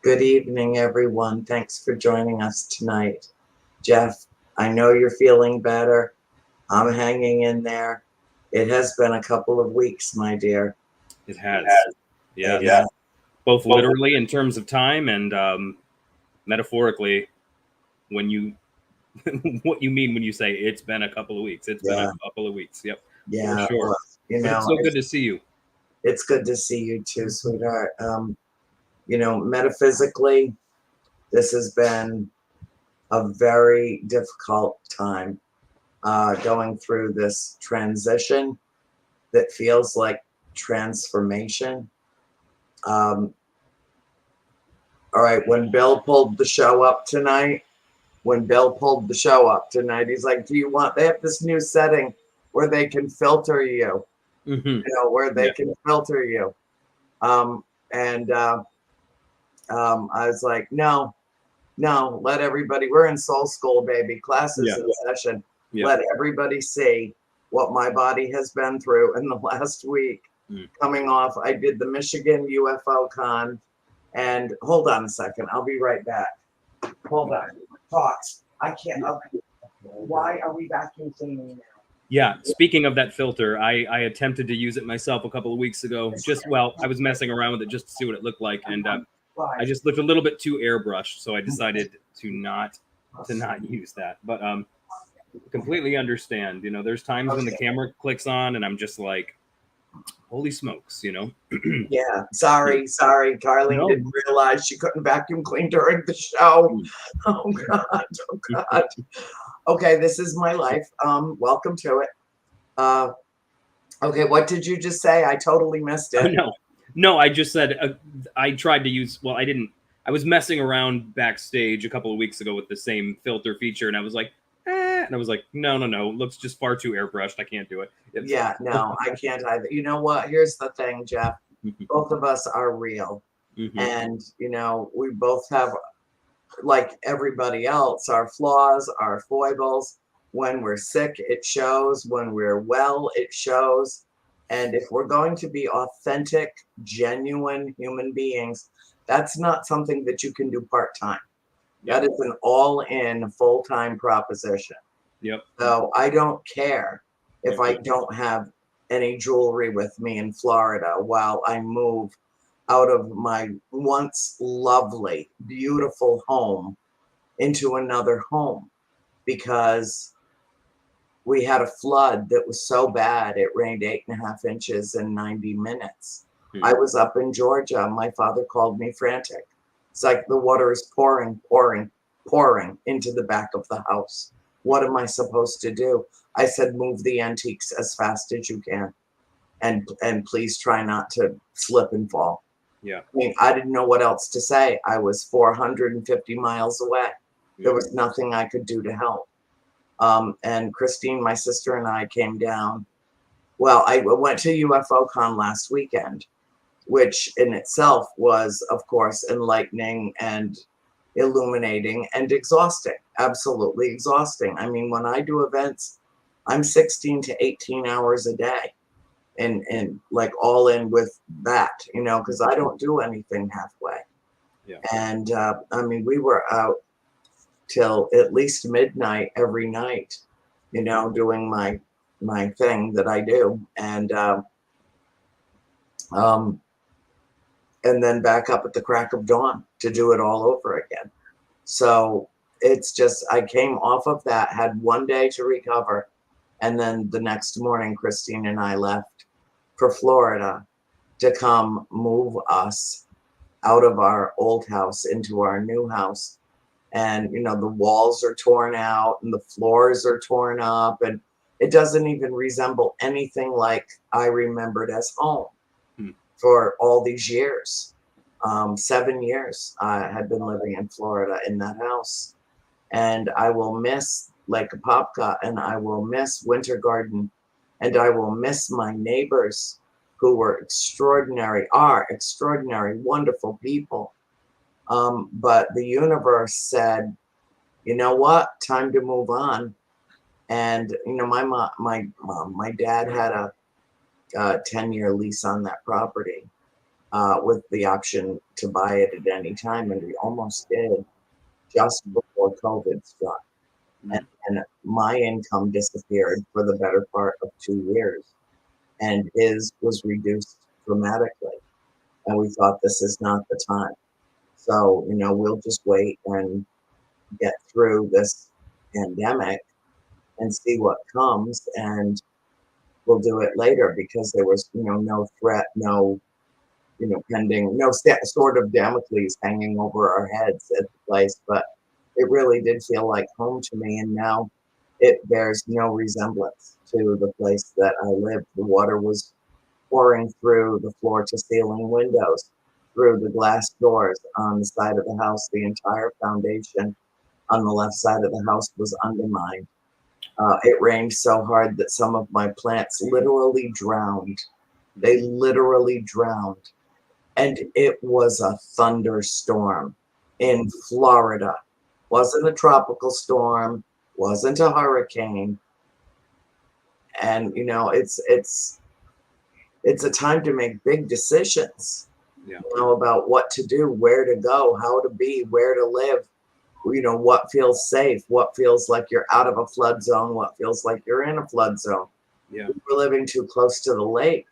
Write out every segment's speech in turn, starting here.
Good evening, everyone. Thanks for joining us tonight. Jeff, I know you're feeling better. I'm hanging in there. It has been a couple of weeks, my dear. It has. Yeah. Both literally in terms of time and metaphorically when you what you mean when you say it's been a couple of weeks. It's been a couple of weeks. Yep. Yeah. For sure. Well, but it's so good to see you. It's good to see you too, sweetheart. Metaphysically, this has been a very difficult time going through this transition that feels like transformation. All right, when Bill pulled the show up tonight, he's like, do you want, they have this new setting where they can filter you, where they can filter you. I was like, no, let everybody, we're in soul school, baby, classes in session. Let everybody see what my body has been through in the last week. Coming off, I did the Michigan UFO con, and hold on a second, I'll be right back. Hold on, thoughts. I can't. Why are we vacuum cleaning now? Yeah, speaking of that filter, I attempted to use it myself a couple of weeks ago. I was messing around with it just to see what it looked like, and I just looked a little bit too airbrushed, so I decided to not use that. But completely understand. There's times when the camera clicks on, and I'm just like, holy smokes, Yeah, sorry, Carlene didn't realize she couldn't vacuum clean during the show. Oh God. Okay, this is my life. Welcome to it. Okay, what did you just say? I totally missed it. No, I just said I tried to use. Well, I didn't. I was messing around backstage a couple of weeks ago with the same filter feature, and I was like, and I was like, no, looks just far too airbrushed. I can't do it. Yeah, no, I can't either. You know what? Here's the thing, Jeff. Both of us are real, and we both have, like everybody else, our flaws, our foibles. When we're sick, it shows. When we're well, it shows. And if we're going to be authentic, genuine human beings, that's not something that you can do part-time. That is an all-in, full-time proposition. Yep. So I don't care if I don't have any jewelry with me in Florida while I move out of my once lovely, beautiful home into another home, because we had a flood that was so bad it rained 8.5 inches in 90 minutes. I was up in Georgia. My father called me frantic. It's like the water is pouring into the back of the house. What am I supposed to do? I said, move the antiques as fast as you can, and please try not to slip and fall. Yeah. I mean, I didn't know what else to say. I was 450 miles away. There was nothing I could do to help. And Christine, my sister, and I came down. Well, I went to UFO Con last weekend, which in itself was, of course, enlightening and illuminating and exhausting, absolutely exhausting. I mean, when I do events, I'm 16 to 18 hours a day, and like all in with that, because I don't do anything halfway. Yeah. And I mean, we were out till at least midnight every night, doing my thing that I do, and then back up at the crack of dawn to do it all over again. So it's just, I came off of that, had one day to recover, and then the next morning, Christine and I left for Florida to come move us out of our old house into our new house. And, the walls are torn out and the floors are torn up. And it doesn't even resemble anything like I remembered as home for all these years. 7 years I had been living in Florida in that house. And I will miss Lake Apopka, and I will miss Winter Garden, and I will miss my neighbors who were are extraordinary, wonderful people. But the universe said, you know what, time to move on. And my dad had a 10-year lease on that property with the option to buy it at any time, and we almost did just before COVID struck. And my income disappeared for the better part of 2 years, and his was reduced dramatically. And we thought, this is not the time. So, we'll just wait and get through this pandemic and see what comes, and we'll do it later, because there was, no threat, no, pending, no sort of Damocles hanging over our heads at the place. But it really did feel like home to me. And now it bears no resemblance to the place that I lived. The water was pouring through the floor to ceiling windows, through the glass doors on the side of the house. The entire foundation on the left side of the house was undermined. It rained so hard that some of my plants literally drowned. They literally drowned. And it was a thunderstorm in Florida. Wasn't a tropical storm, wasn't a hurricane. And, it's a time to make big decisions, about what to do, where to go, how to be, where to live. What feels safe, what feels like you're out of a flood zone, what feels like you're in a flood zone. Yeah. We were living too close to the lake,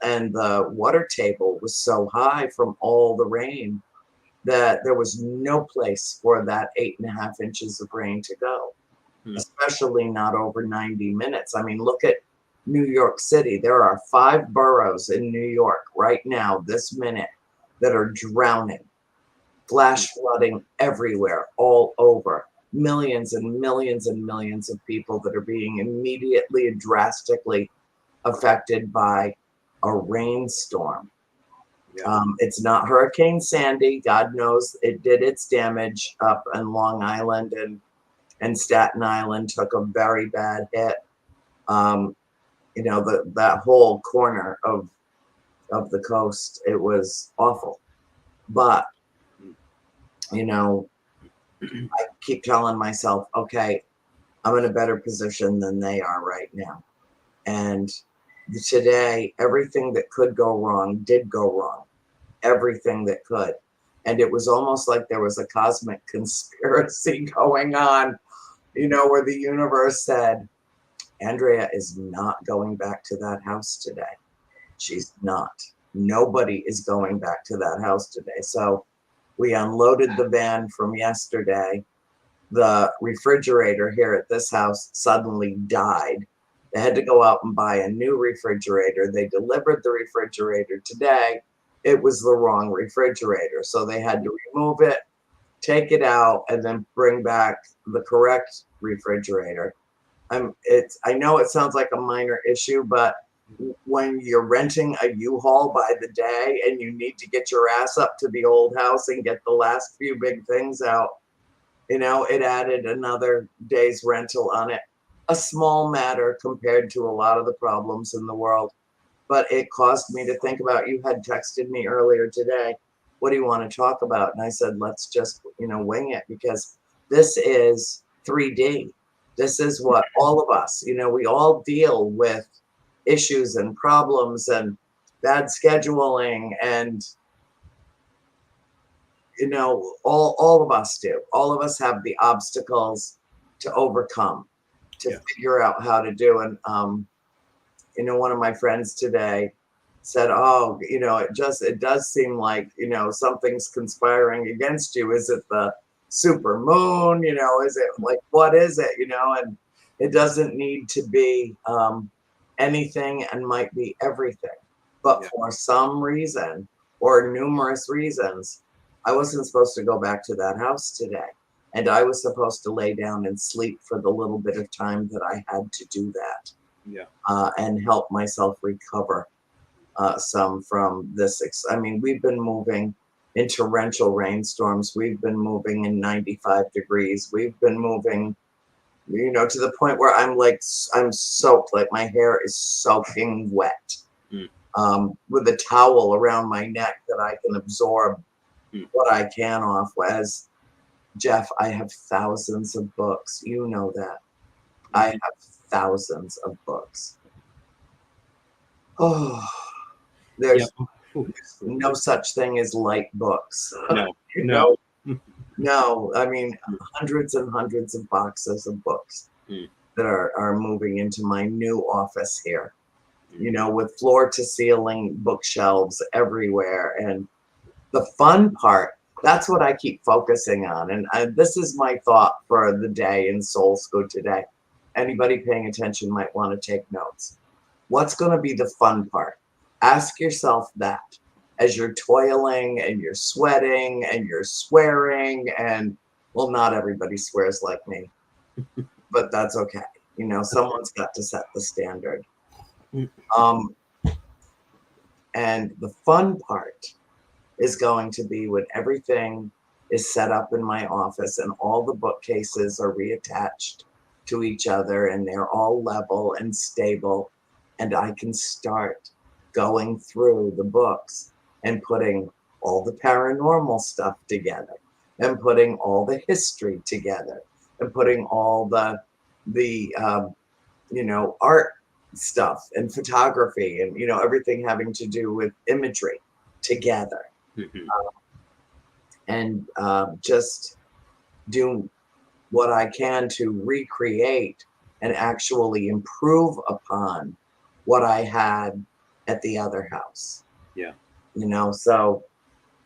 and the water table was so high from all the rain that there was no place for that 8.5 inches of rain to go, especially not over 90 minutes. I mean, look at New York City. There are 5 boroughs in New York right now, this minute, that are drowning. Flash flooding everywhere, all over. Millions and millions and millions of people that are being immediately and drastically affected by a rainstorm. It's not Hurricane Sandy. God knows it did its damage up in Long Island, and Staten Island took a very bad hit. That whole corner of the coast, it was awful. But I keep telling myself, okay, I'm in a better position than they are right now. And today, everything that could go wrong did go wrong. Everything that could. And it was almost like there was a cosmic conspiracy going on, where the universe said, Andrea is not going back to that house today. She's not. Nobody is going back to that house today. So we unloaded the van from yesterday. The refrigerator here at this house suddenly died. They had to go out and buy a new refrigerator. They delivered the refrigerator today. It was the wrong refrigerator. So they had to remove it, take it out, and then bring back the correct refrigerator. I know it sounds like a minor issue, but when you're renting a U-Haul by the day and you need to get your ass up to the old house and get the last few big things out, it added another day's rental on it. A small matter compared to a lot of the problems in the world. But it caused me to think about, you had texted me earlier today, what do you want to talk about? And I said, let's just, wing it, because this is 3D. This is what all of us, we all deal with issues and problems and bad scheduling, and all of us do. All of us have the obstacles to overcome, to figure out how to do. And one of my friends today said, oh, it does seem like, something's conspiring against you. Is it the super moon? Is it like, what is it? And it doesn't need to be anything, and might be everything. But for some reason, or numerous reasons, I wasn't supposed to go back to that house today. And I was supposed to lay down and sleep for the little bit of time that I had to do that, and help myself recover some from this. I mean, we've been moving in torrential rainstorms. We've been moving in 95 degrees. We've been moving, you know, to the point where I'm soaked, like my hair is soaking wet, with a towel around my neck that I can absorb what I can off. As Jeff, I have thousands of books. You know that. I have thousands of books. Oh, there's no such thing as light books. No, You no. know? No, I mean, hundreds and hundreds of boxes of books that are moving into my new office here, you know, with floor to ceiling bookshelves everywhere. And the fun part, that's what I keep focusing on. And this is my thought for the day in Soul School today. Anybody paying attention might want to take notes. What's going to be the fun part? Ask yourself that as you're toiling and you're sweating and you're swearing. And well, not everybody swears like me, but that's okay. You know, someone's got to set the standard. And the fun part is going to be when everything is set up in my office and all the bookcases are reattached to each other and they're all level and stable, and I can start going through the books and putting all the paranormal stuff together and putting all the history together and putting all the you know, art stuff and photography and, you know, everything having to do with imagery together. And just do what I can to recreate and actually improve upon what I had at the other house. Yeah. You know, so,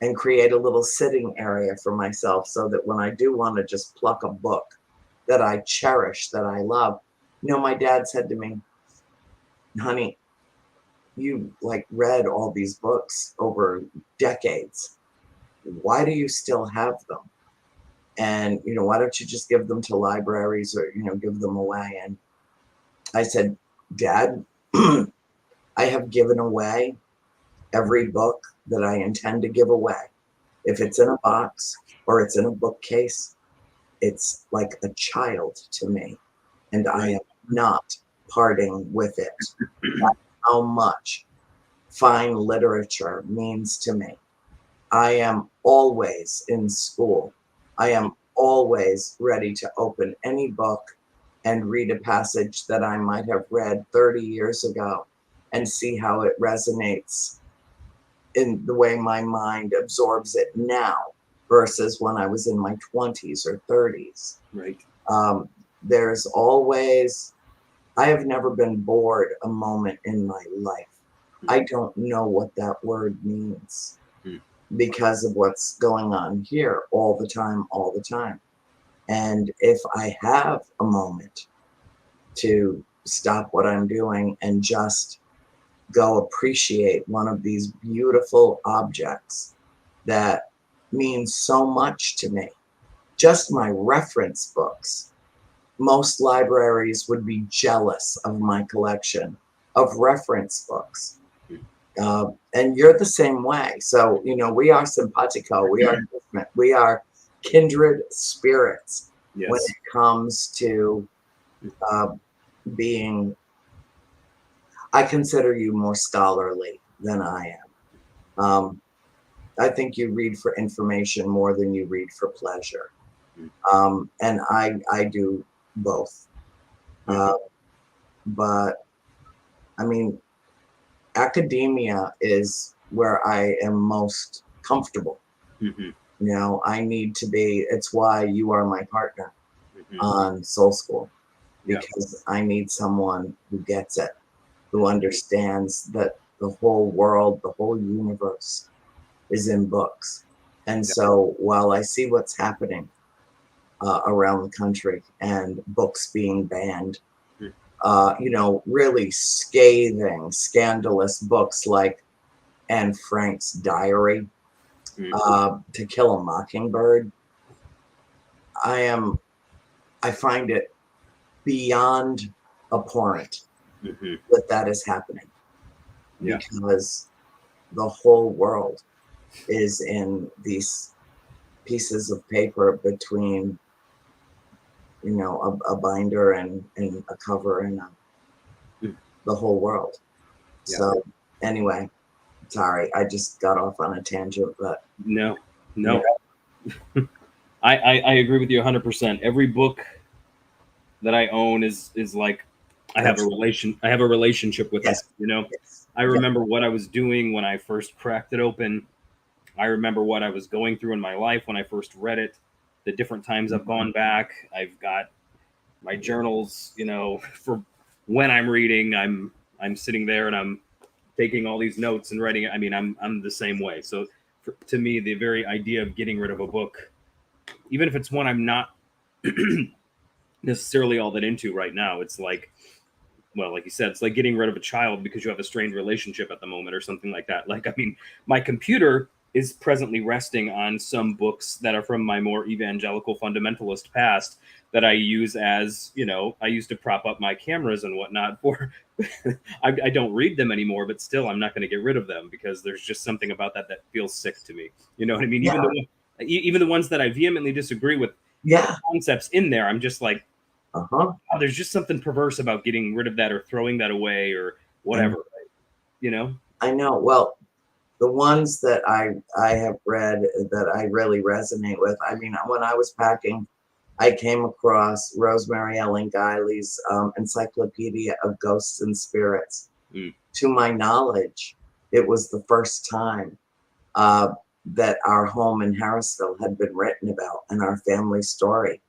and create a little sitting area for myself so that when I do want to just pluck a book that I cherish, that I love. You know, my dad said to me, honey, you like read all these books over decades. Why do you still have them? And, you know, why don't you just give them to libraries or, you know, give them away? And I said, Dad, I have given away every book that I intend to give away. If it's in a box or it's in a bookcase, it's like a child to me. And I am not parting with it. That's how much fine literature means to me. I am always in school. I am always ready to open any book and read a passage that I might have read 30 years ago and see how it resonates in the way my mind absorbs it now versus when I was in my 20s or 30s. Right. There's always, I have never been bored a moment in my life. I don't know what that word means because of what's going on here all the time. And if I have a moment to stop what I'm doing and just go appreciate one of these beautiful objects that means so much to me, just my reference books. Most libraries would be jealous of my collection of reference books. And you're the same way. So, you know, we are simpatico. We are different. We are kindred spirits when it comes to being. I consider you more scholarly than I am. I think you read for information more than you read for pleasure. And I do both. But I mean, academia is where I am most comfortable. You know, I need to be, it's why you are my partner on Soul School, because I need someone who gets it, who understands that the whole world, the whole universe is in books. And so while I see what's happening around the country and books being banned, you know, really scathing, scandalous books like Anne Frank's Diary, To Kill a Mockingbird. I find it beyond abhorrent that is happening. Yeah. Because the whole world is in these pieces of paper between, you know, a binder and a cover and the whole world. Yeah. So anyway, sorry, I just got off on a tangent, but no. I agree with you 100%. Every book that I own is like I have a relationship with it. You know, I remember what I was doing when I first cracked it open. I remember what I was going through in my life when I first read it. The different times I've gone back. I've got my journals. You know, for when I'm reading, I'm sitting there and I'm taking all these notes and writing. I mean, I'm the same way. So to me, the very idea of getting rid of a book, even if it's one I'm not necessarily all that into right now, it's like, well, like you said, it's like getting rid of a child because you have a strained relationship at the moment or something like that. Like, I mean, my computer is presently resting on some books that are from my more evangelical fundamentalist past that I use as, you know, I used to prop up my cameras and whatnot for. I don't read them anymore, but still, I'm not going to get rid of them because there's just something about that feels sick to me. You know what I mean? Yeah. Even the ones that I vehemently disagree with, concepts in there, I'm just like, oh, there's just something perverse about getting rid of that or throwing that away or whatever. You know? I know. Well, the ones that I have read that I really resonate with, I mean, when I was packing, I came across Rosemary Ellen Guiley's Encyclopedia of Ghosts and Spirits. To my knowledge, it was the first time that our home in Harrisville had been written about and our family story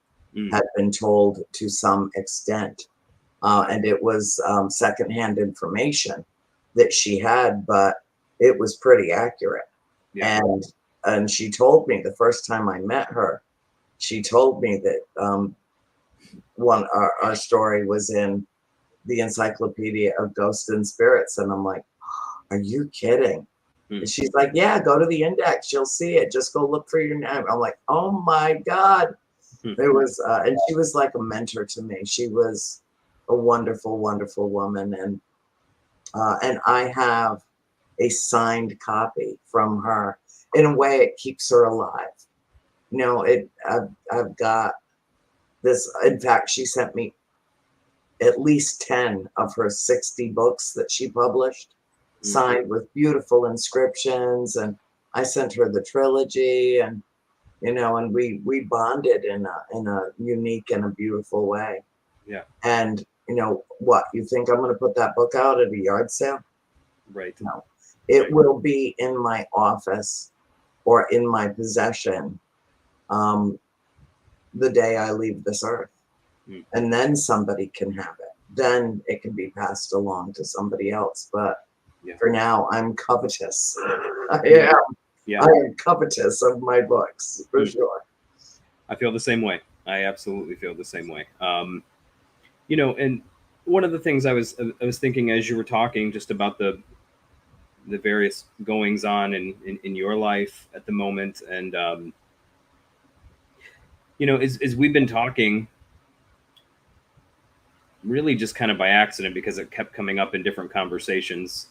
had been told to some extent. And it was secondhand information that she had, but it was pretty accurate. Yeah. And she told me the first time I met her, she told me that our story was in the Encyclopedia of Ghosts and Spirits. And I'm like, are you kidding? And she's like, yeah, go to the index. You'll see it. Just go look for your name. I'm like, oh my God. There was, and she was like a mentor to me. She was a wonderful, wonderful woman. And I have a signed copy from her. In a way, it keeps her alive. You know, I've got this. In fact, she sent me at least 10 of her 60 books that she published, signed with beautiful inscriptions. And I sent her the trilogy, and you know, and we bonded in a unique and a beautiful way. Yeah. And you know what? You think I'm going to put that book out at a yard sale? Right. No. It will be in my office or in my possession the day I leave this earth. And then somebody can have it. Then it can be passed along to somebody else. But for now, I'm covetous. I am covetous of my books, for sure. I feel the same way. I absolutely feel the same way. You know, and one of the things I was thinking as you were talking just about the various goings on in your life at the moment, and you know, as we've been talking, really just kind of by accident because it kept coming up in different conversations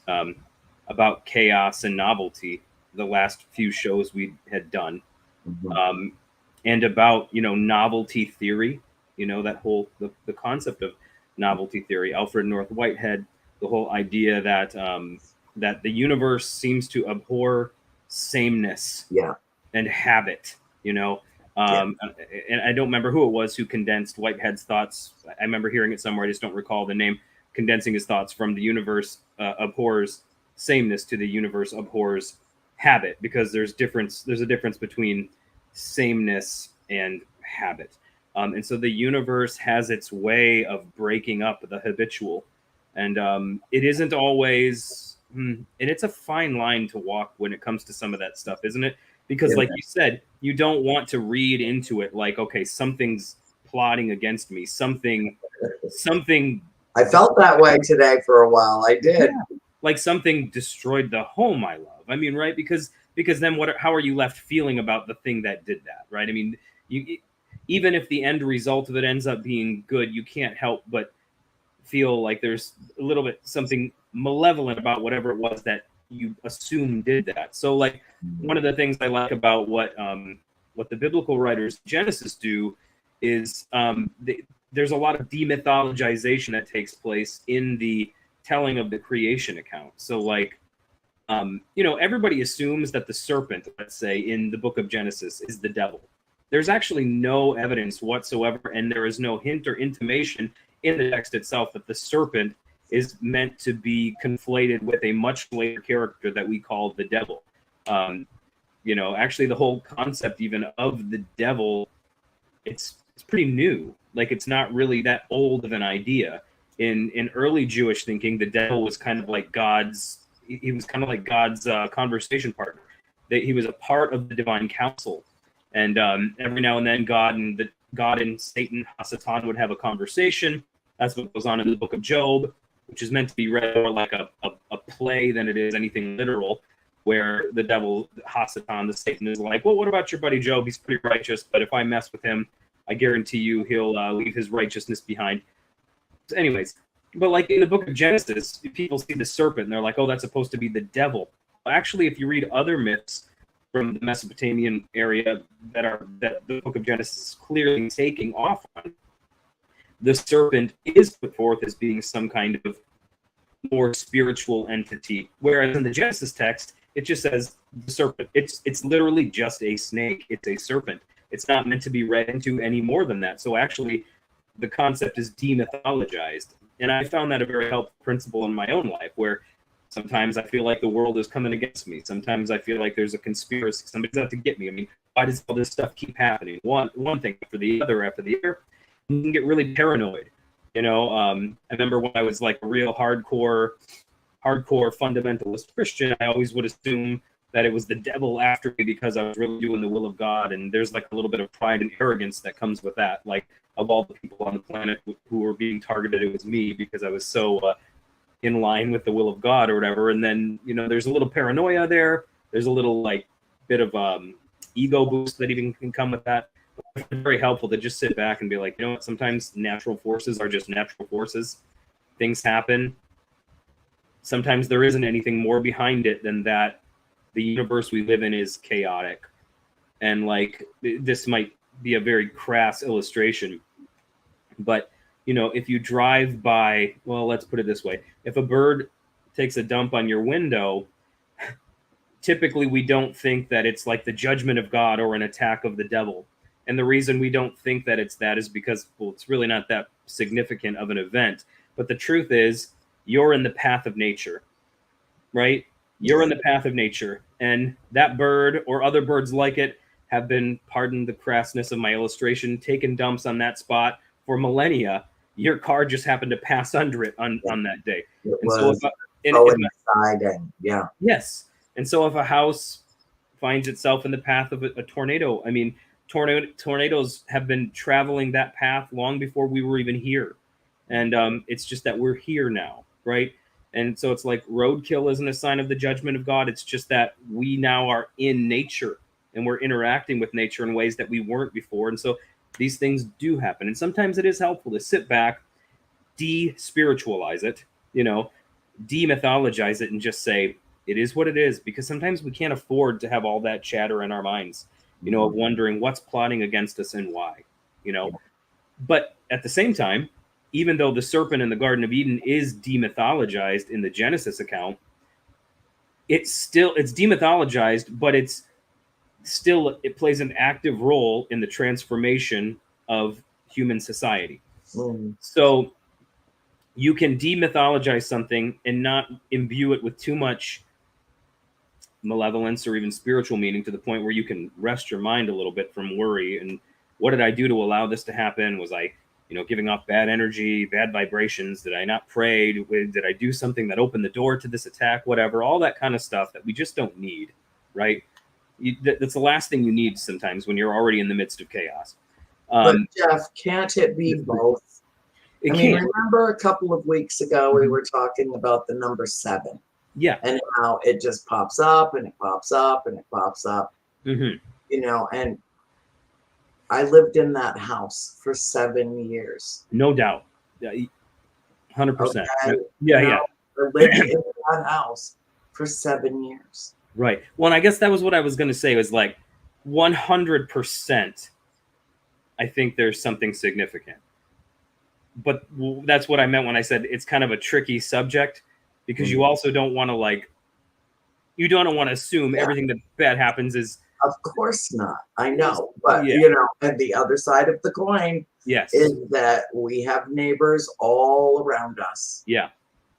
about chaos and novelty. The last few shows we had done, and about, you know, novelty theory. You know, that whole the concept of novelty theory. Alfred North Whitehead, the whole idea that that the universe seems to abhor sameness and habit. You know, and I don't remember who it was who condensed Whitehead's thoughts. I remember hearing it somewhere. I just don't recall the name. Condensing his thoughts from the universe abhors sameness to the universe abhors habit, because there's a difference between sameness and habit. And so the universe has its way of breaking up the habitual. And it isn't always, and it's a fine line to walk when it comes to some of that stuff, isn't it? Because like you said, you don't want to read into it like, okay, something's plotting against me. Something. I felt that way today for a while. I did. Yeah. Like something destroyed the home I love. I mean, right? Because then how are you left feeling about the thing that did that, right? I mean, even if the end result of it ends up being good, you can't help but feel like there's a little bit something malevolent about whatever it was that you assume did that. So like one of the things I like about what the biblical writers Genesis do is there's a lot of demythologization that takes place in the telling of the creation account. So like everybody assumes that the serpent, let's say in the book of Genesis, is the devil. There's actually no evidence whatsoever, and there is no hint or intimation in the text itself that the serpent is meant to be conflated with a much later character that we call the devil. Actually the whole concept even of the devil, it's pretty new. Like it's not really that old of an idea. In early Jewish thinking, the devil was kind of like God's conversation partner. That he was a part of the divine council. And every now and then God and Satan, Hasatan, would have a conversation. That's what goes on in the book of Job, which is meant to be read more like a play than it is anything literal, where the devil, Hasatan, the Satan, is like, well, what about your buddy Job? He's pretty righteous, but if I mess with him, I guarantee you he'll leave his righteousness behind. So anyways, but like in the book of Genesis, people see the serpent and they're like, oh, that's supposed to be the devil. Well, actually, if you read other myths from the Mesopotamian area that the book of Genesis is clearly taking off on, the serpent is put forth as being some kind of more spiritual entity, whereas in the Genesis text it just says the serpent. It's literally just a snake. It's a serpent. It's not meant to be read into any more than that. So actually the concept is demythologized, and I found that a very helpful principle in my own life, where sometimes I feel like the world is coming against me. Sometimes I feel like there's a conspiracy. Somebody's out to get me. I mean, why does all this stuff keep happening? One thing after the other after the other. You can get really paranoid. I remember when I was like a real hardcore fundamentalist Christian, I always would assume that it was the devil after me because I was really doing the will of God. And there's like a little bit of pride and arrogance that comes with that. Like, of all the people on the planet who were being targeted, it was me because I was so in line with the will of God or whatever. And then, there's a little paranoia there. There's a little like bit of ego boost that even can come with that. It's very helpful to just sit back and be like, what, sometimes natural forces are just natural forces. Things happen. Sometimes there isn't anything more behind it than that the universe we live in is chaotic. And like, this might be a very crass illustration, but if you drive by, well, let's put it this way. If a bird takes a dump on your window, typically we don't think that it's like the judgment of God or an attack of the devil. And the reason we don't think that it's that is because, well, it's really not that significant of an event. But the truth is, you're in the path of nature, right? You're in the path of nature. And that bird or other birds like it have been, pardon the crassness of my illustration, taken dumps on that spot for millennia. Your car just happened to pass under it on that day. Yeah. Yes. And so if a house finds itself in the path of a tornado, I mean, tornadoes have been traveling that path long before we were even here. And it's just that we're here now, right? And so it's like roadkill isn't a sign of the judgment of God. It's just that we now are in nature and we're interacting with nature in ways that we weren't before. And so these things do happen. And sometimes it is helpful to sit back, de-spiritualize it, demythologize it, and just say, it is what it is, because sometimes we can't afford to have all that chatter in our minds, of wondering what's plotting against us and why, But at the same time, even though the serpent in the Garden of Eden is demythologized in the Genesis account, it's demythologized, but it plays an active role in the transformation of human society. So you can demythologize something and not imbue it with too much malevolence or even spiritual meaning, to the point where you can rest your mind a little bit from worry. And what did I do to allow this to happen? Was I, giving off bad energy, bad vibrations? Did I not pray? Did I do something that opened the door to this attack? Whatever, all that kind of stuff that we just don't need, right? That's the last thing you need sometimes when you're already in the midst of chaos. But Jeff, can't it be both? Remember a couple of weeks ago, we were talking about the number 7. Yeah. And how it just pops up and it pops up and it pops up. And I lived in that house for 7 years. No doubt. Yeah, 100%. Okay. Yeah, You yeah. know, I lived in that house for 7 years. Right. Well, and I guess that was what I was going to say was like 100%. I think there's something significant. But that's what I meant when I said it's kind of a tricky subject, because you also don't want to you don't want to assume everything that bad happens is. Of course not. I know. But, and the other side of the coin Yes. is that we have neighbors all around us. Yeah.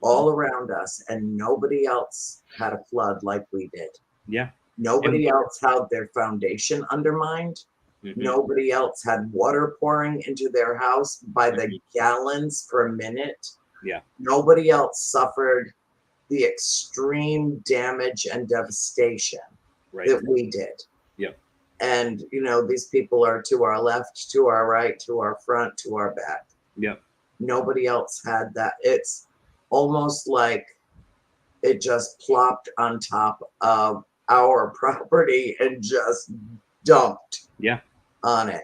All around us. And nobody else had a flood like we did. Yeah. Nobody else had their foundation undermined. Nobody else had water pouring into their house by the gallons per minute. Yeah. Nobody else suffered the extreme damage and devastation that we did. Yeah. And, these people are to our left, to our right, to our front, to our back. Yeah. Nobody else had that. It's almost like it just plopped on top of our property and just dumped on it.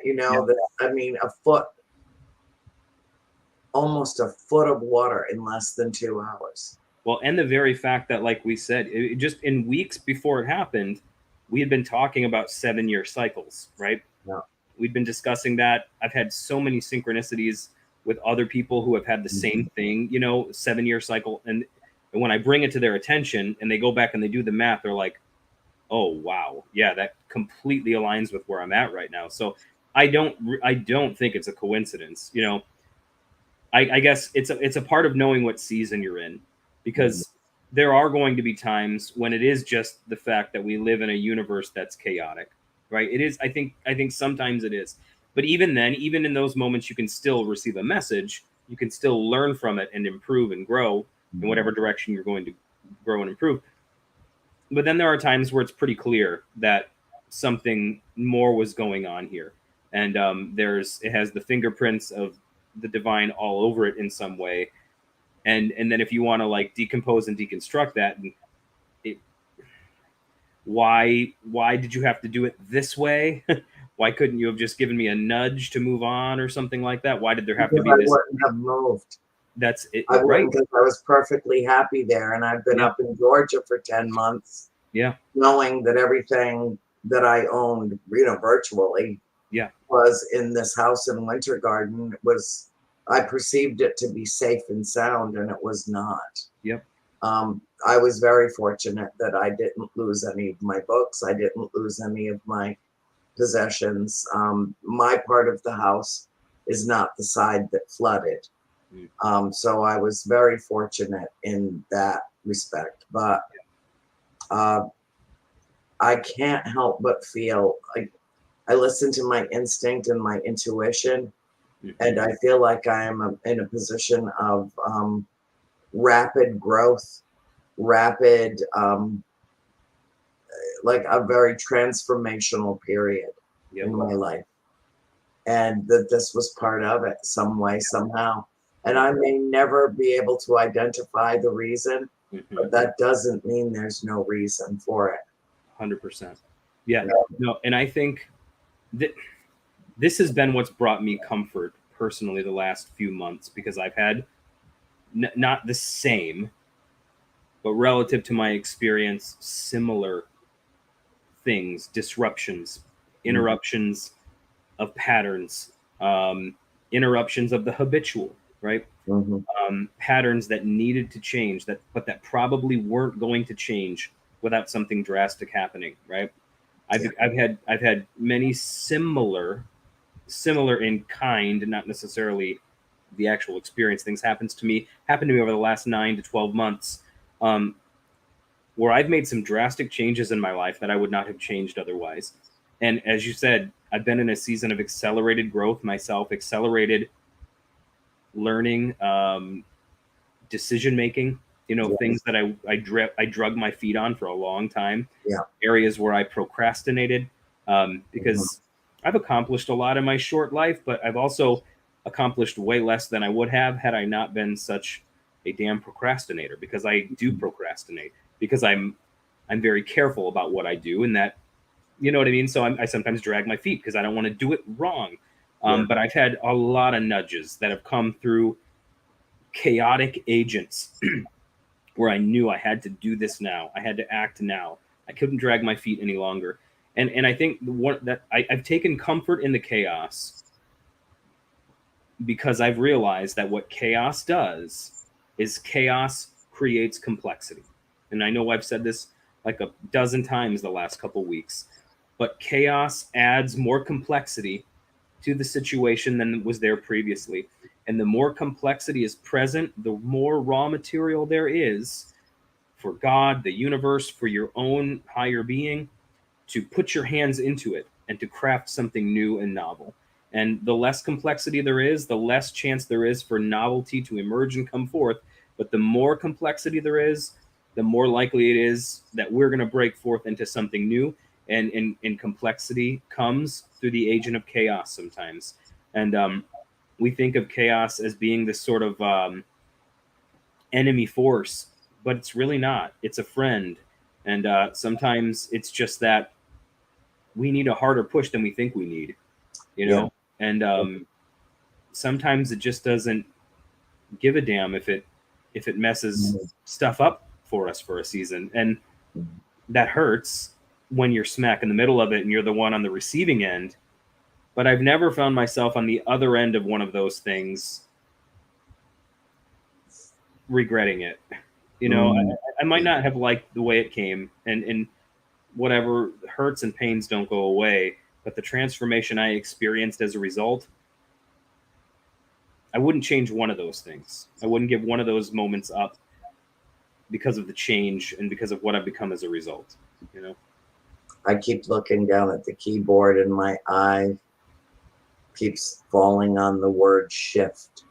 Almost a foot of water in less than 2 hours. Well, and the very fact that, like we said, just in weeks before it happened, we had been talking about 7-year cycles, right? Yeah. We'd been discussing that. I've had so many synchronicities with other people who have had the same thing, 7-year cycle. And when I bring it to their attention and they go back and they do the math, they're like, oh, wow. Yeah, that completely aligns with where I'm at right now. So I don't think it's a coincidence. I guess it's a part of knowing what season you're in, because there are going to be times when it is just the fact that we live in a universe that's chaotic, right? It is. I think sometimes it is. But even then, even in those moments, you can still receive a message. You can still learn from it and improve and grow in whatever direction you're going to grow and improve. But then there are times where it's pretty clear that something more was going on here. And it has the fingerprints of the divine all over it in some way. And then if you want to decompose and deconstruct that, why did you have to do it this way? Why couldn't you have just given me a nudge to move on or something like that? Why did there have to be this? I wouldn't have moved. That's it, I right? Because I was perfectly happy there, and I've been up in Georgia for 10 months. Yeah, knowing that everything that I owned, virtually, was in this house in Winter Garden. I perceived it to be safe and sound, and it was not. Yep. I was very fortunate that I didn't lose any of my books. I didn't lose any of my possessions. My part of the house is not the side that flooded. So I was very fortunate in that respect. But I can't help but feel like I listen to my instinct and my intuition, and I feel like I am in a position of rapid growth, like a very transformational period in my life. And that this was part of it some way, somehow. And I may never be able to identify the reason, but that doesn't mean there's no reason for it. 100%. Yeah. No, and I think that this has been what's brought me comfort personally the last few months, because I've had not the same, but relative to my experience, similar things, disruptions, interruptions of patterns, interruptions of the habitual, right? Patterns that needed to change, but that probably weren't going to change without something drastic happening, right? I've had many similar in kind, not necessarily the actual experience. Things happened to me over the last 9 to 12 months, where I've made some drastic changes in my life that I would not have changed otherwise. And as you said, I've been in a season of accelerated growth myself, accelerated learning, decision making. Things that I drug my feet on for a long time. Areas where I procrastinated, because I've accomplished a lot in my short life, but I've also accomplished way less than I would have had I not been such a damn procrastinator, because I do procrastinate, because I'm very careful about what I do, and that You know what I mean? So I sometimes drag my feet because I don't want to do it wrong. Yeah. But I've had a lot of nudges that have come through chaotic agents where I knew I had to do this now. I had to act now. I couldn't drag my feet any longer. And I think I've taken comfort in the chaos because I've realized that what chaos does is chaos creates complexity. And I know I've said this like a dozen times the last couple weeks, but chaos adds more complexity to the situation than was there previously. And the more complexity is present, the more raw material there is for God, the universe, for your own higher being to put your hands into it and to craft something new and novel. And the less complexity there is, the less chance there is for novelty to emerge and come forth. But the more complexity there is, the more likely it is that we're going to break forth into something new. And complexity comes through the agent of chaos sometimes. And we think of chaos as being this sort of enemy force, but it's really not. It's a friend. And sometimes it's just that we need a harder push than we think we need, you know? Yeah. And sometimes it just doesn't give a damn if it messes stuff up for us for a season. And that hurts when you're smack in the middle of it and you're the one on the receiving end. But I've never found myself on the other end of one of those things regretting it. You know, I might not have liked the way it came, and whatever hurts and pains don't go away, but the transformation I experienced as a result, I wouldn't change one of those things. I wouldn't give one of those moments up because of the change and because of what I've become as a result, you know? I keep looking down at the keyboard and my eye keeps falling on the word shift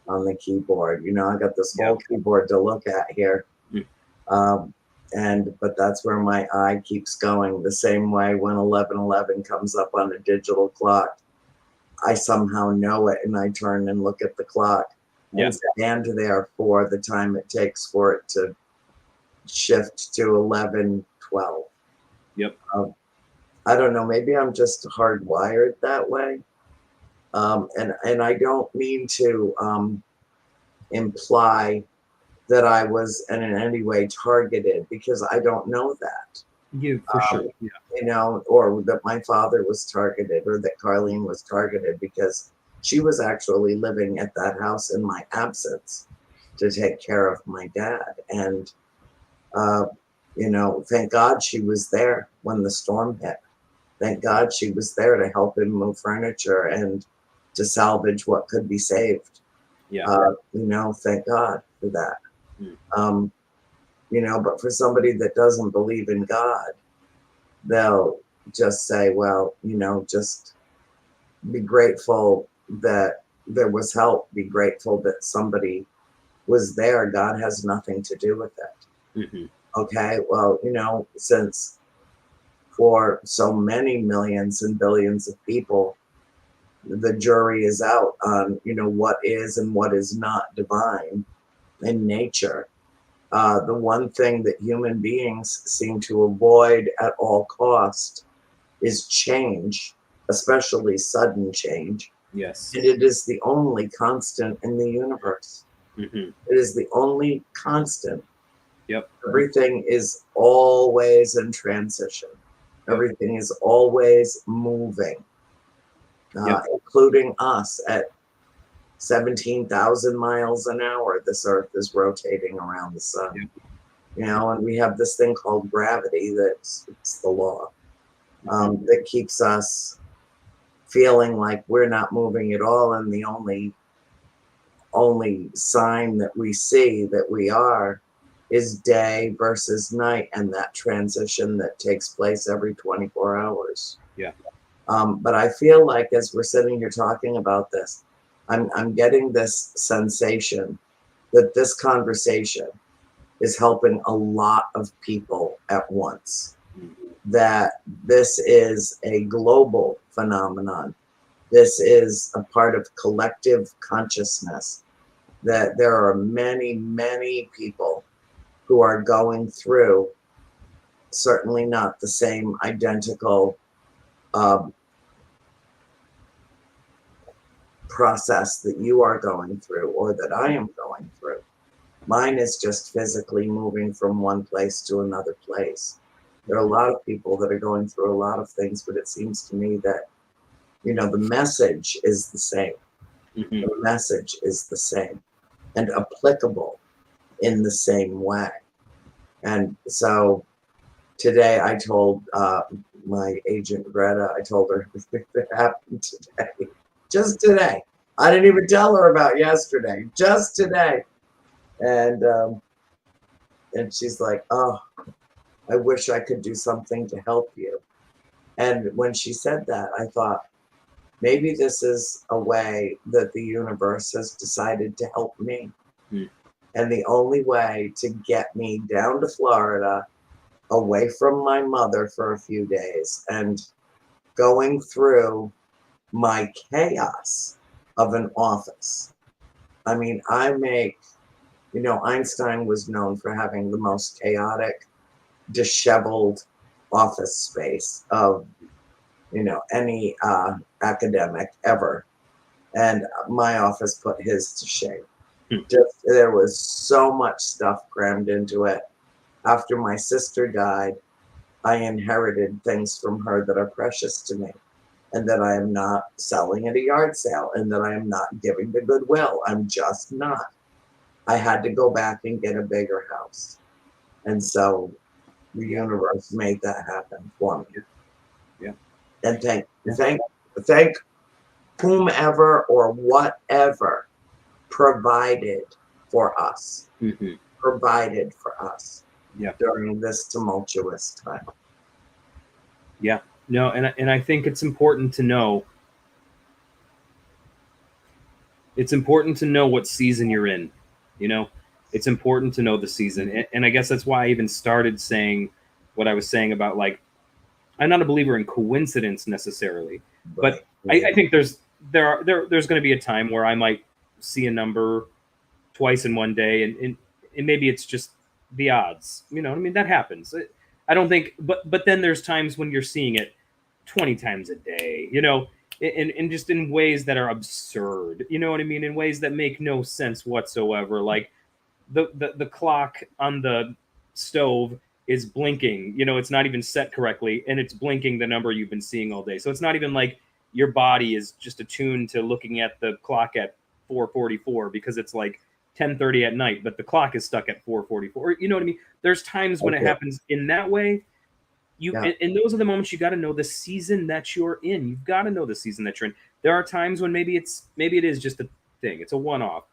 on the keyboard. You know, I got this whole keyboard to look at here. But that's where my eye keeps going, the same way when 11:11 comes up on a digital clock. I somehow know it, and I turn and look at the clock and stand there for the time it takes for it to shift to 11:12. Yep. I don't know. Maybe I'm just hardwired that way. And I don't mean to imply that I was in any way targeted, because I don't know that. Yeah, for sure. Yeah. You know, or that my father was targeted, or that Carlene was targeted, because she was actually living at that house in my absence to take care of my dad. And, you know, thank God she was there when the storm hit. Thank God she was there to help him move furniture and to salvage what could be saved. Yeah. You know, thank God for that. You know, but for somebody that doesn't believe in God, they'll just say, well, you know, just be grateful that there was help. Be grateful that somebody was there. God has nothing to do with it. Okay, well, you know, since for so many millions and billions of people, the jury is out on, you know, what is and what is not divine in nature. The one thing that human beings seem to avoid at all cost is change, especially sudden change. Yes. And it is the only constant in the universe. It is the only constant. Yep. Everything is always in transition. Everything is always moving, including us at 17,000 miles an hour. This earth is rotating around the sun. You know, and we have this thing called gravity it's the law that keeps us feeling like we're not moving at all, and the only sign that we see that we are is day versus night, and that transition that takes place every 24 hours. Yeah. But I feel like as we're sitting here talking about this, I'm getting this sensation that this conversation is helping a lot of people at once, that this is a global phenomenon. This is a part of collective consciousness, that there are many, many people who are going through certainly not the same identical process that you are going through or that I am going through. Mine is just physically moving from one place to another place. There are a lot of people that are going through a lot of things, but it seems to me that, you know, the message is the same. Mm-hmm. The message is the same and applicable in the same way. And so today I told my agent Greta, I told her everything that happened today. Just today. I didn't even tell her about yesterday. Just today. And she's like, oh, I wish I could do something to help you. And when she said that, I thought, maybe this is a way that the universe has decided to help me. Mm. And the only way to get me down to Florida, away from my mother for a few days, and going through my chaos of an office. I mean, I make, you know, Einstein was known for having the most chaotic, disheveled office space of, you know, any academic ever. And my office put his to shame. Just, there was so much stuff crammed into it. After my sister died, I inherited things from her that are precious to me and that I am not selling at a yard sale and that I am not giving to Goodwill. I'm just not. I had to go back and get a bigger house. And so the universe made that happen for me. Yeah. And thank whomever or whatever provided for us. Mm-hmm. Provided for us. Yeah. During this tumultuous time. Yeah. No, and I think it's important to know. It's important to know what season you're in. You know, it's important to know the season, and I guess that's why I even started saying what I was saying about, like, I'm not a believer in coincidence necessarily, but I think there's going to be a time where I might see a number twice in one day, and maybe it's just the odds. You know what I mean? That happens. I don't think, but then there's times when you're seeing it 20 times a day, you know, and just in ways that are absurd. You know what I mean? In ways that make no sense whatsoever. Like the clock on the stove is blinking, you know, it's not even set correctly, and it's blinking the number you've been seeing all day. So it's not even like your body is just attuned to looking at the clock at 4:44 because it's like 10:30 at night, but the clock is stuck at 4:44. You know what I mean? There's times when it happens in that way. And those are the moments you got to know the season that you're in. You've got to know the season that you're in. There are times when maybe it is just a thing. It's a one-off,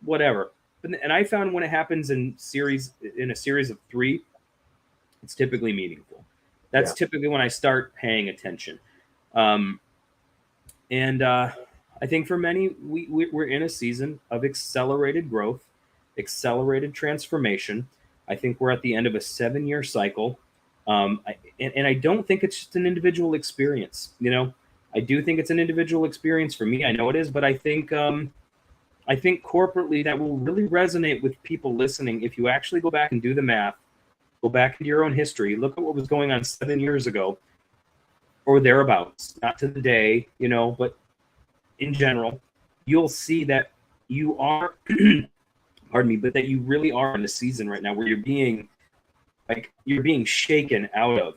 whatever. And I found when it happens in a series of 3, it's typically meaningful. That's typically when I start paying attention. And I think for many, we're in a season of accelerated growth, accelerated transformation. I think we're at the end of a 7-year cycle. And I don't think it's just an individual experience. You know, I do think it's an individual experience for me. I know it is, but I think corporately that will really resonate with people listening. If you actually go back and do the math, go back into your own history, look at what was going on 7 years ago or thereabouts, not to the day, you know, but in general, you'll see that you are, pardon me, but that you really are in a season right now where you're being shaken out of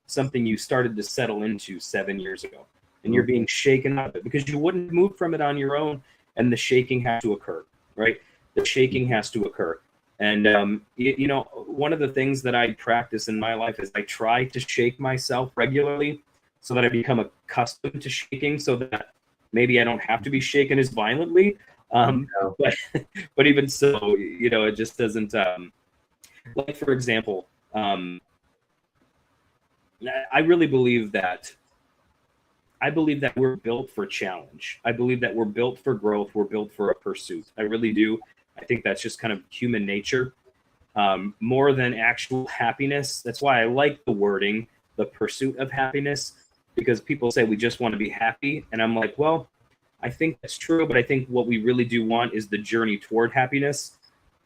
something you started to settle into 7 years ago. And you're being shaken out of it because you wouldn't move from it on your own. And the shaking has to occur, right? The shaking has to occur. And, you know, one of the things that I practice in my life is I try to shake myself regularly so that I become accustomed to shaking so that maybe I don't have to be shaken as violently. But even so, you know, it just doesn't, like, for example, I really believe that we're built for challenge. I believe that we're built for growth. We're built for a pursuit. I really do. I think that's just kind of human nature, more than actual happiness. That's why I like the wording, the pursuit of happiness, because people say we just want to be happy. And I'm like, well, I think that's true, but I think what we really do want is the journey toward happiness.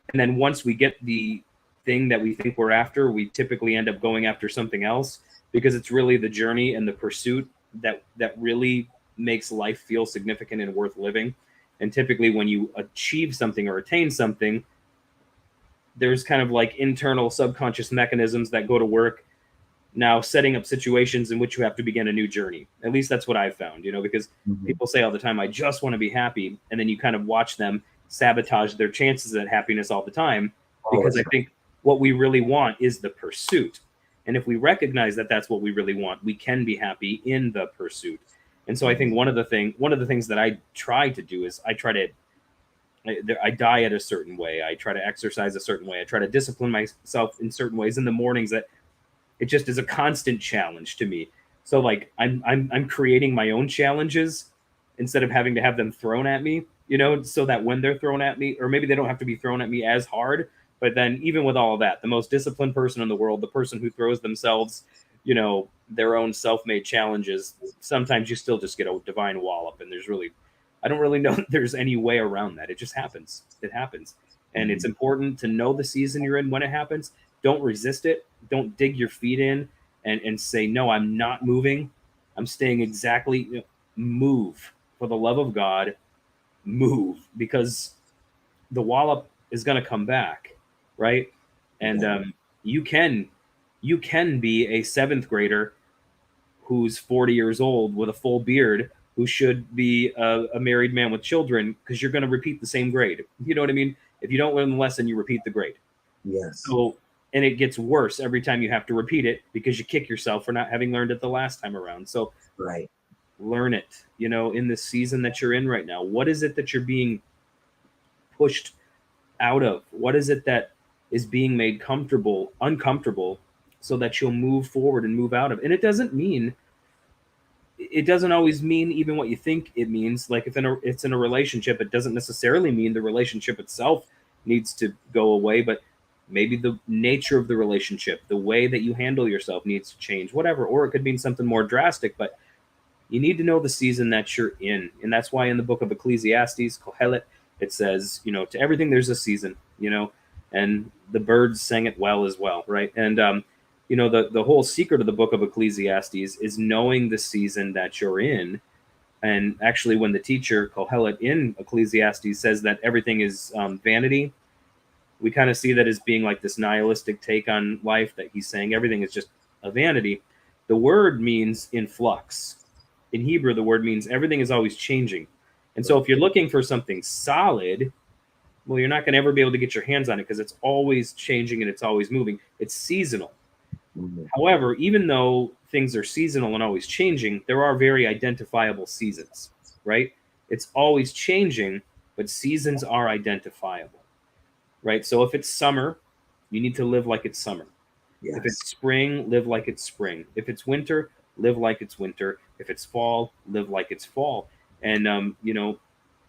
And then once we get the thing that we think we're after, we typically end up going after something else, because it's really the journey and the pursuit that really makes life feel significant and worth living. And typically when you achieve something or attain something, there's kind of like internal subconscious mechanisms that go to work now setting up situations in which you have to begin a new journey. At least that's what I've found, because people say all the time, I just want to be happy. And then you kind of watch them sabotage their chances at happiness all the time, because I think what we really want is the pursuit. And if we recognize that that's what we really want, we can be happy in the pursuit. And so I think one of the things that I try to do is I diet a certain way. I try to exercise a certain way. I try to discipline myself in certain ways in the mornings, that it just is a constant challenge to me. So like I'm creating my own challenges instead of having to have them thrown at me, so that when they're thrown at me, or maybe they don't have to be thrown at me as hard. But then even with all of that, the most disciplined person in the world, the person who throws themselves, their own self-made challenges, sometimes you still just get a divine wallop. And I don't really know that there's any way around that. It just happens. It happens. And it's important to know the season you're in when it happens. Don't resist it. Don't dig your feet in and say, no, I'm not moving. I'm staying exactly, move. For the love of God, move. Because the wallop is going to come back, right? And you can be a seventh grader who's 40 years old with a full beard, who should be a married man with children, because you're going to repeat the same grade. You know what I mean? If you don't learn the lesson, you repeat the grade. Yes. So, and it gets worse every time you have to repeat it, because you kick yourself for not having learned it the last time around. So right. Learn it, in the season that you're in right now. What is it that you're being pushed out of? What is it that is being made uncomfortable, so that you'll move forward and move out of? And it doesn't always mean even what you think it means. Like if it's in a relationship, it doesn't necessarily mean the relationship itself needs to go away, but maybe the nature of the relationship, the way that you handle yourself needs to change, whatever. Or it could mean something more drastic, but you need to know the season that you're in. And that's why in the book of Ecclesiastes, Kohelet, it says, to everything there's a season, and the birds sang it well as well, right? And the whole secret of the book of Ecclesiastes is knowing the season that you're in. And actually, when the teacher Kohelet in Ecclesiastes says that everything is vanity, we kind of see that as being like this nihilistic take on life, that he's saying everything is just a vanity. The word means in flux. In Hebrew, the word means everything is always changing. And so if you're looking for something solid, well, you're not going to ever be able to get your hands on it, because it's always changing and it's always moving. It's seasonal. However, even though things are seasonal and always changing, there are very identifiable seasons, right? It's always changing, but seasons are identifiable, right? So if it's summer, you need to live like it's summer. Yes. If it's spring, live like it's spring. If it's winter, live like it's winter. If it's fall, live like it's fall. And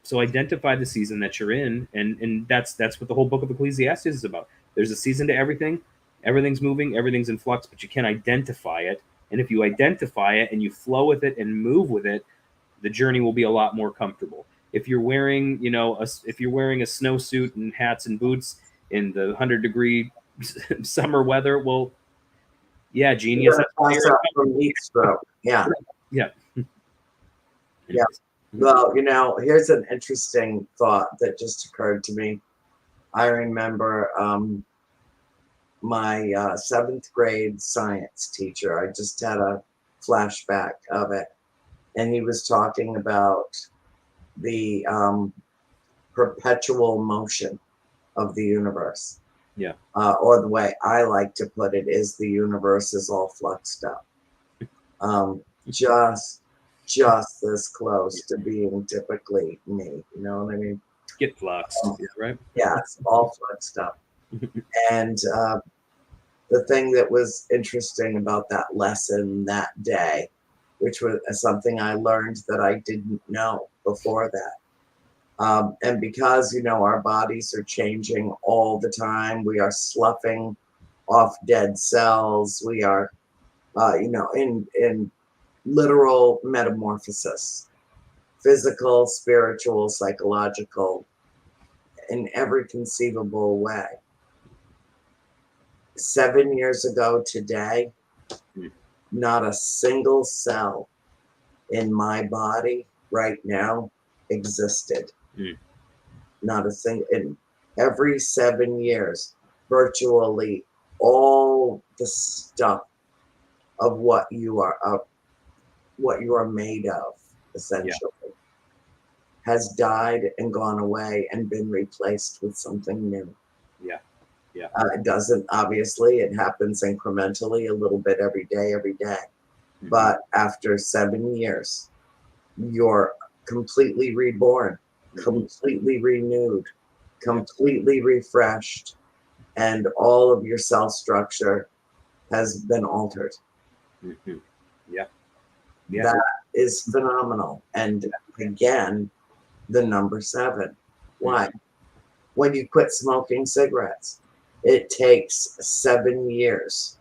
so identify the season that you're in, and that's what the whole book of Ecclesiastes is about. There's a season to everything. Everything's moving, everything's in flux, but you can identify it. And if you identify it and you flow with it and move with it, the journey will be a lot more comfortable. If you're wearing, if you're wearing a snowsuit and hats and boots in the 100-degree summer weather, well, yeah, genius. From heat stroke. Yeah. Yeah. Yeah. Well, here's an interesting thought that just occurred to me. I remember my 7th grade science teacher. I just had a flashback of it. And he was talking about the perpetual motion of the universe. Yeah. Or the way I like to put it is the universe is all fluxed up. Just this close to being typically me. You know what I mean? Get fluxed, right? Yeah, it's all fluxed up. And the thing that was interesting about that lesson that day, which was something I learned that I didn't know before that. And because, our bodies are changing all the time, we are sloughing off dead cells. We are, in literal metamorphosis, physical, spiritual, psychological, in every conceivable way. 7 years ago today, Mm. not a single cell in my body right now existed. Mm. Not a single. In every 7 years, virtually all the stuff of what you are made of, essentially, has died and gone away and been replaced with something new. Yeah. Yeah. It doesn't, obviously, it happens incrementally, a little bit every day. Mhm. But after 7 years, you're completely reborn, Mhm. completely renewed, Yeah. completely refreshed, and all of your cell structure has been altered. Mhm. Yeah. Yeah. That is phenomenal. And again, the number 7. Why? When you quit smoking cigarettes, it takes 7 years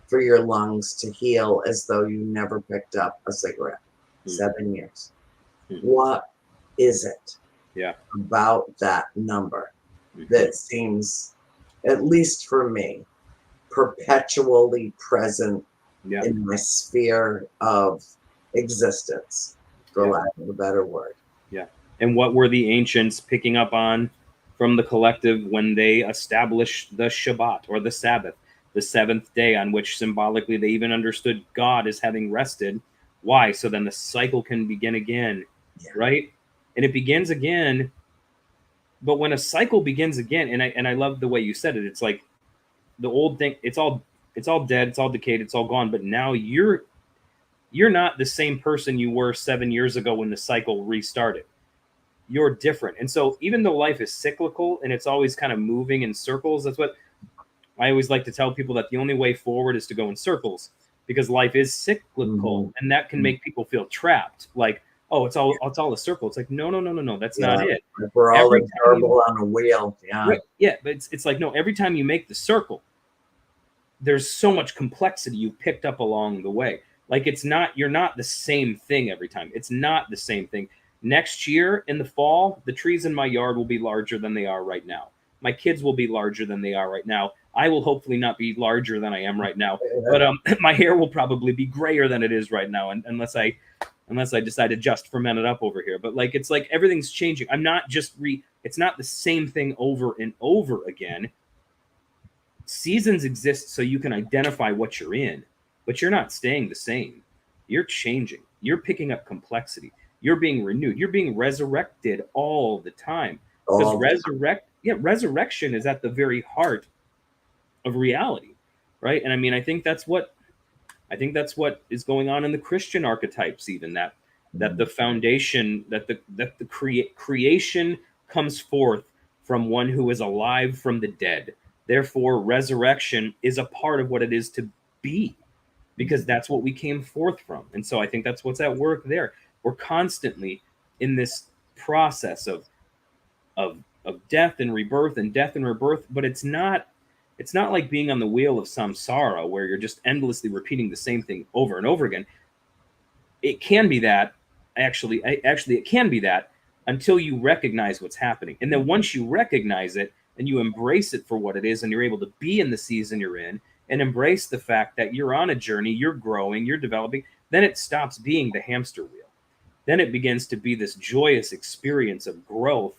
for your lungs to heal as though you never picked up a cigarette. Mhm. 7 years. Mhm. What is it Yeah. about that number Mhm. that seems, at least for me, perpetually present Yeah. in my sphere of existence, for Yeah. lack of a better word? Yeah. And what were the ancients picking up on from the collective when they established the Shabbat or the Sabbath, the seventh day, on which symbolically they even understood God as having rested? Why? So then the cycle can begin again, Yeah. right? And it begins again. But when a cycle begins again, and I love the way you said it, it's like the old thing, it's all dead, it's all decayed, it's all gone. But now you're not the same person you were 7 years ago when the cycle restarted. You're different. And so even though life is cyclical and it's always kind of moving in circles, that's what I always like to tell people, that the only way forward is to go in circles, because life is cyclical. Mhm. And that can make people feel trapped. Like, oh, it's all a circle. It's like, no, that's not Yeah. it. Like we're all a Every time you gerbil on a wheel. Yeah. right, yeah, but it's like, no, every time you make the circle, there's so much complexity you picked up along the way. Like, you're not the same thing every time. It's not the same thing. Next year in the fall, the trees in my yard will be larger than they are right now. My kids will be larger than they are right now. I will hopefully not be larger than I am right now, but my hair will probably be grayer than it is right now, unless I decide to just ferment it up over here. But like, it's like everything's changing. I'm not just it's not the same thing over and over again. Seasons exist so you can identify what you're in, but you're not staying the same. You're changing. You're picking up complexity. You're being renewed. You're being resurrected all the time. Because all resurrection is at the very heart of reality, right? And I mean, I think that's what is going on in the Christian archetypes, even that the foundation, that the creation comes forth from one who is alive from the dead. Therefore, resurrection is a part of what it is to be, because that's what we came forth from. And so I think that's what's at work there. We're constantly in this process of death and rebirth, but it's not like being on the wheel of samsara where you're just endlessly repeating the same thing over and over again. It can be that, actually it can be that, until you recognize what's happening. And then once you recognize it and you embrace it for what it is, and you're able to be in the season you're in and embrace the fact that you're on a journey, you're growing, you're developing, then it stops being the hamster wheel. Then it begins to be this joyous experience of growth,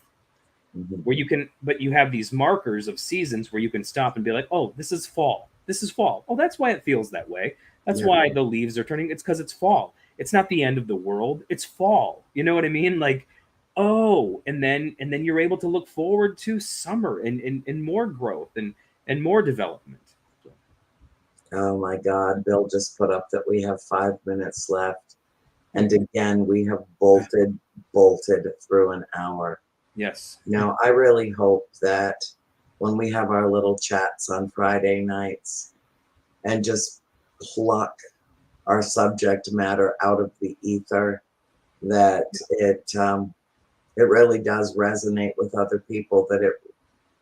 where you have these markers of seasons where you can stop and be like, oh, this is fall. This is fall. Oh, that's why it feels that way. That's why the leaves are turning. It's because it's fall. It's not the end of the world. It's fall. You know what I mean? Like, oh, and then you're able to look forward to summer and more growth and more development. So, Oh my God, Bill just put up that we have 5 minutes left. And again, we have bolted through an hour. yes. Now, I really hope that when we have our little chats on Friday nights and just pluck our subject matter out of the ether, that it really does resonate with other people, that it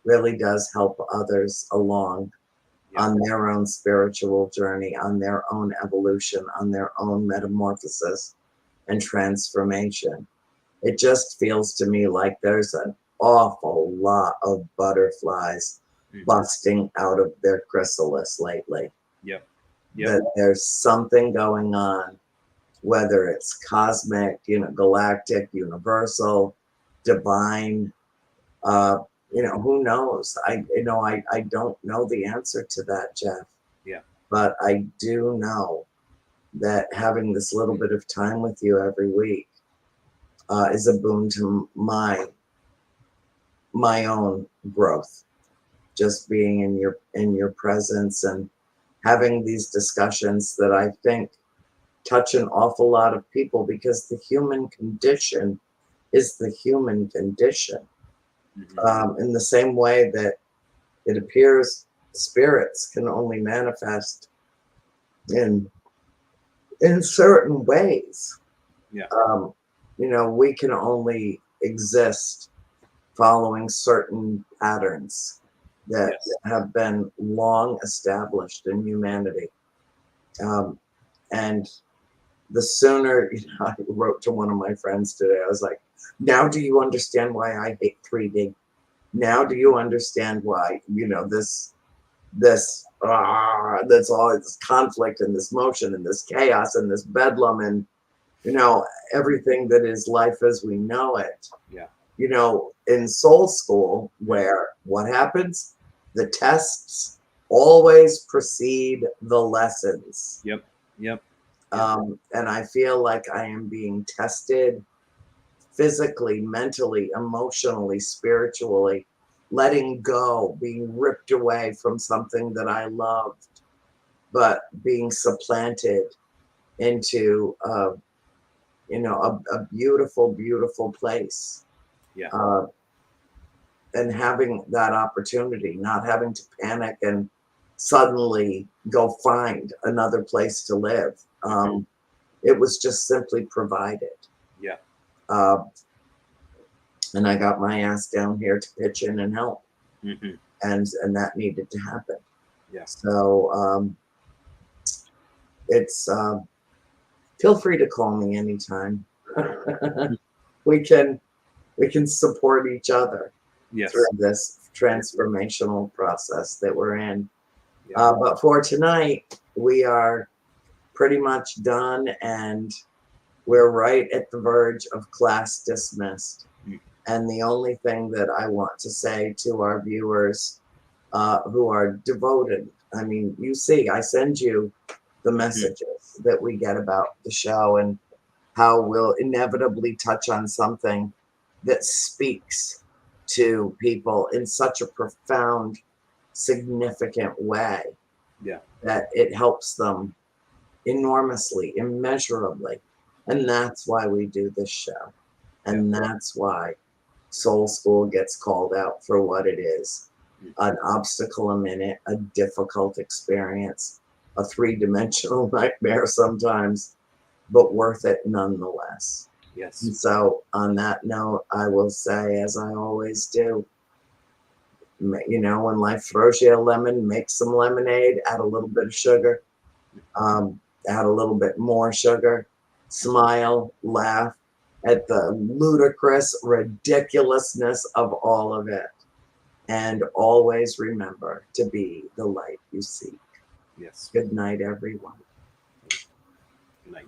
really does help others along on their own spiritual journey, on their own evolution, on their own metamorphosis and transformation. It just feels to me like there's an awful lot of butterflies busting out of their chrysalis lately. Yep. That there's something going on, whether it's cosmic, galactic, universal, divine, who knows? I don't know the answer to that, Jeff. Yeah. But I do know that having this little bit of time with you every week is a boon to my own growth. Just being in your presence and having these discussions that I think touch an awful lot of people, because the human condition is the human condition. In the same way that it appears spirits can only manifest in certain ways. Yeah. We can only exist following certain patterns that have been long established in humanity. And the sooner, I wrote to one of my friends today, I was like, now do you understand why I hate 3D? Now do you understand why, that's all this conflict and this motion and this chaos and this bedlam and, everything that is life as we know it. Yeah. In soul school, where what happens? The tests always precede the lessons. Yep. And I feel like I am being tested physically, mentally, emotionally, spiritually, letting go, being ripped away from something that I loved, but being supplanted into a beautiful, beautiful place. Yeah. And having that opportunity, not having to panic and suddenly go find another place to live. It was just simply provided. Yeah. And I got my ass down here to pitch in and help. Mm-hmm. And that needed to happen. Yeah. So it's feel free to call me anytime. we can support each other through this transformational process that we're in. Yeah. But for tonight, we are pretty much done, and we're right at the verge of class dismissed. And the only thing that I want to say to our viewers who are devoted, I mean, you see, I send you the messages that we get about the show and how we'll inevitably touch on something that speaks to people in such a profound, significant way that it helps them enormously, immeasurably. And that's why we do this show. And that's why Soul School gets called out for what it is. An obstacle a minute, a difficult experience, a three-dimensional nightmare sometimes, but worth it nonetheless. Yes. And so on that note, I will say, as I always do, when life throws you a lemon, make some lemonade, add a little bit of sugar, add a little bit more sugar, smile, laugh at the ludicrous ridiculousness of all of it. And always remember to be the light you seek. Yes. Good night, everyone. Good night.